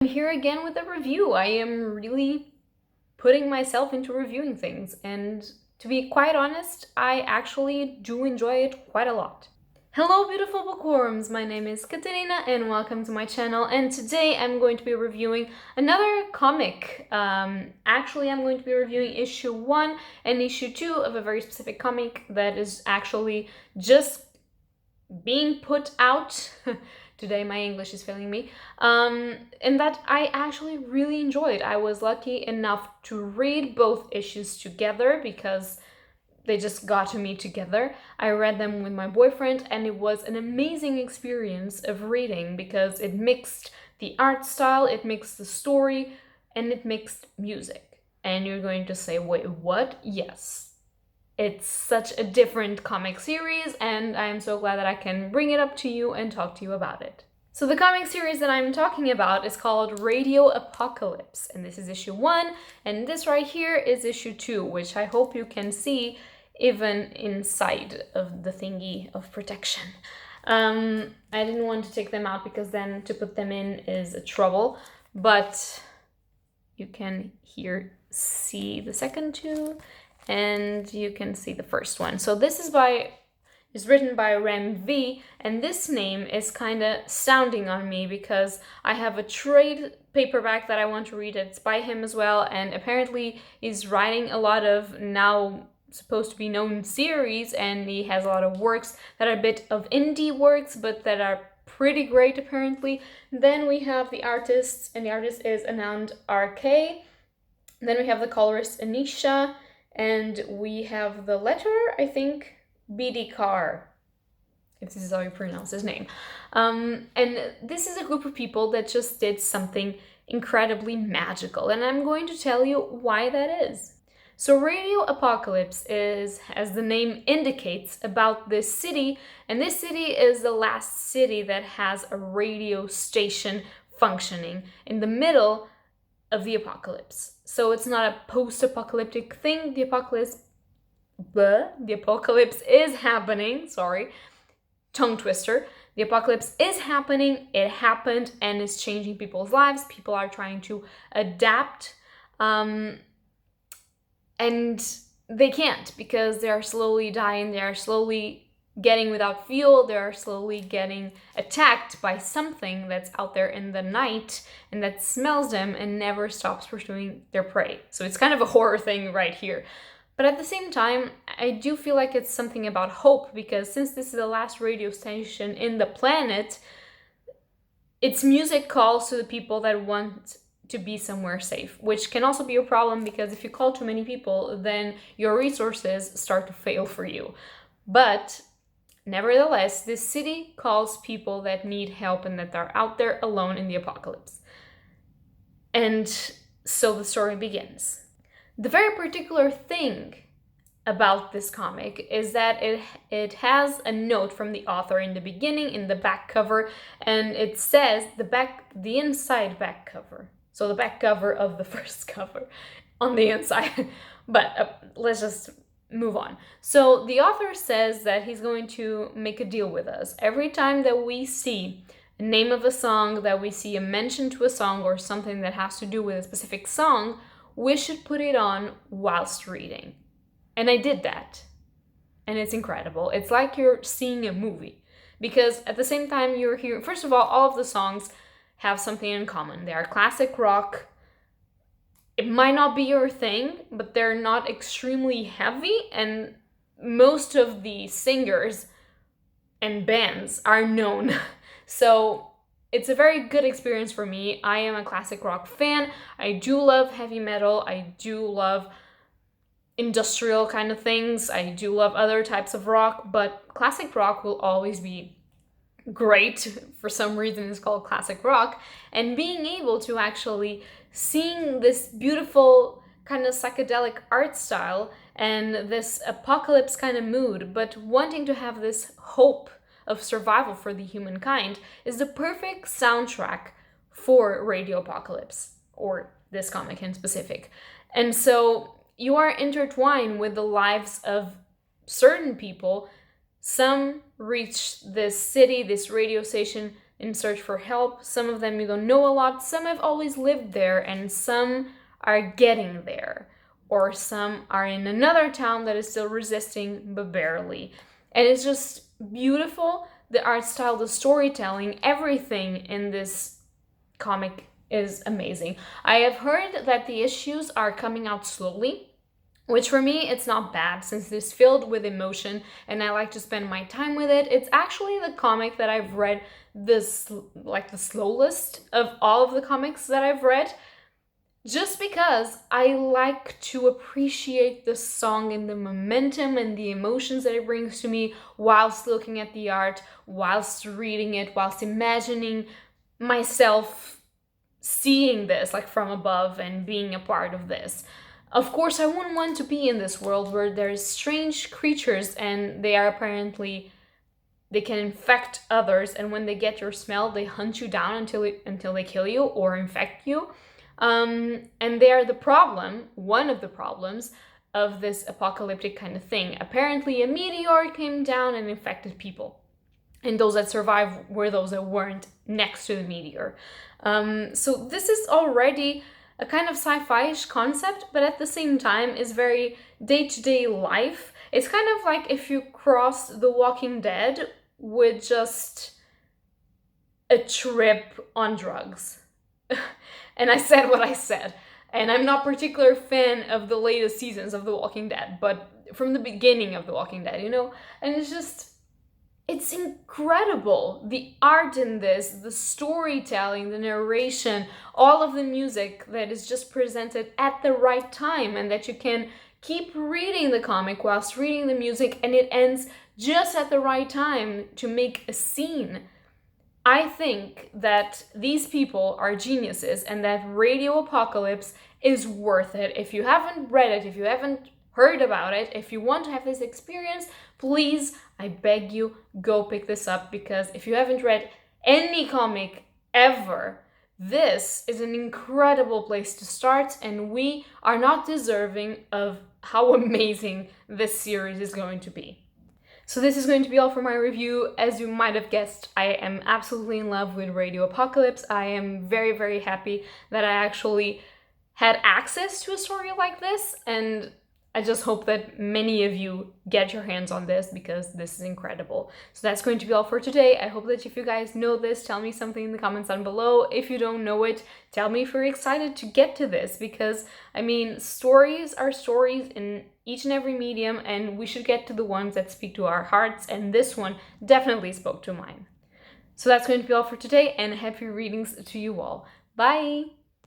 I'm here again with a review. I am really putting myself into reviewing things, and to be quite honest, I actually do enjoy it quite a lot. Hello beautiful bookworms, my name is Katarina and welcome to my channel, and today I'm going to be reviewing another comic. Actually I'm going to be reviewing issue 1 and issue 2 of a very specific comic that is actually just being put out. Today my English is failing me, and that I actually really enjoyed. I was lucky enough to read both issues together because they just got to me together. I read them with my boyfriend and it was an amazing experience of reading because it mixed the art style, it mixed the story, and it mixed music. And you're going to say, wait, what? Yes. It's such a different comic series and I'm so glad that I can bring it up to you and talk to you about it. So the comic series that I'm talking about is called Radio Apocalypse, and this is issue 1, and this right here is issue 2, which I hope you can see even inside of the thingy of protection. I didn't want to take them out because then to put them in is a trouble, but you can here see the second two and you can see the first one. So this is written by Rem V, and this name is kind of sounding on me because I have a trade paperback that I want to read. It's by him as well, and apparently he's writing a lot of now supposed to be known series, and he has a lot of works that are a bit of indie works but that are pretty great apparently. Then we have the artists, and the artist is Anand RK. Then we have the colorist Anisha, and we have the letterer, I think, BD Carr, if this is how you pronounce his name. And this is a group of people that just did something incredibly magical, and I'm going to tell you why that is. So Radio Apocalypse is, as the name indicates, about this city, and this city is the last city that has a radio station functioning in the middle of the apocalypse. So it's not a post-apocalyptic thing. The apocalypse is happening, sorry, tongue twister. The apocalypse is happening, it happened, and it's changing people's lives. People are trying to adapt, and they can't because they are slowly dying, they are slowly getting without fuel, they are slowly getting attacked by something that's out there in the night and that smells them and never stops pursuing their prey. So it's kind of a horror thing right here. But at the same time, I do feel like it's something about hope, because since this is the last radio station in the planet, its music calls to the people that want to be somewhere safe, which can also be a problem because if you call too many people, then your resources start to fail for you. But nevertheless, this city calls people that need help and that are out there alone in the apocalypse. And so the story begins. The very particular thing about this comic is that it has a note from the author in the beginning, in the back cover, and it says the inside back cover. So the back cover of the first cover on the inside. But let's just move on. So the author says that he's going to make a deal with us. Every time that we see a name of a song, that we see a mention to a song or something that has to do with a specific song, we should put it on whilst reading. And I did that. And it's incredible. It's like you're seeing a movie. Because at the same time you're hearing, first of all of the songs have something in common. They are classic rock. It might not be your thing, but they're not extremely heavy, and most of the singers and bands are known. So it's a very good experience for me. I am a classic rock fan. I do love heavy metal. I do love industrial kind of things. I do love other types of rock, but classic rock will always be great. For some reason it's called classic rock, and being able to actually seeing this beautiful kind of psychedelic art style and this apocalypse kind of mood, but wanting to have this hope of survival for the humankind, is the perfect soundtrack for Radio Apocalypse, or this comic in specific. And so you are intertwined with the lives of certain people. Some reach this city, this radio station, in search for help. Some of them you don't know a lot. Some have always lived there, and some are getting there. Or some are in another town that is still resisting, but barely. And it's just beautiful. The art style, the storytelling, everything in this comic is amazing. I have heard that the issues are coming out slowly, which for me, it's not bad since it's filled with emotion and I like to spend my time with it. It's actually the comic that I've read the slowest of all of the comics that I've read, just because I like to appreciate the song and the momentum and the emotions that it brings to me whilst looking at the art, whilst reading it, whilst imagining myself seeing this like from above and being a part of this. Of course, I wouldn't want to be in this world where there's strange creatures and they can infect others, and when they get your smell, they hunt you down until they kill you or infect you. And they are one of the problems of this apocalyptic kind of thing. Apparently, a meteor came down and infected people. And those that survived were those that weren't next to the meteor. So this is already a kind of sci-fi-ish concept, but at the same time is very day-to-day life. It's kind of like if you cross The Walking Dead with just a trip on drugs. And I said what I said. And I'm not a particular fan of the latest seasons of The Walking Dead, but from the beginning of The Walking Dead, And it's incredible. The art in this, the storytelling, the narration, all of the music that is just presented at the right time, and that you can keep reading the comic whilst reading the music, and it ends just at the right time to make a scene. I think that these people are geniuses and that Radio Apocalypse is worth it. If you haven't read it, if you haven't heard about it, if you want to have this experience, please, I beg you, go pick this up, because if you haven't read any comic ever, this is an incredible place to start, and we are not deserving of how amazing this series is going to be. So this is going to be all for my review. As you might have guessed, I am absolutely in love with Radio Apocalypse. I am very, very happy that I actually had access to a story like this, and I just hope that many of you get your hands on this, because this is incredible. So that's going to be all for today. I hope that if you guys know this, tell me something in the comments down below. If you don't know it, tell me if you're excited to get to this, because, stories are stories in each and every medium, and we should get to the ones that speak to our hearts, and this one definitely spoke to mine. So that's going to be all for today, and happy readings to you all. Bye!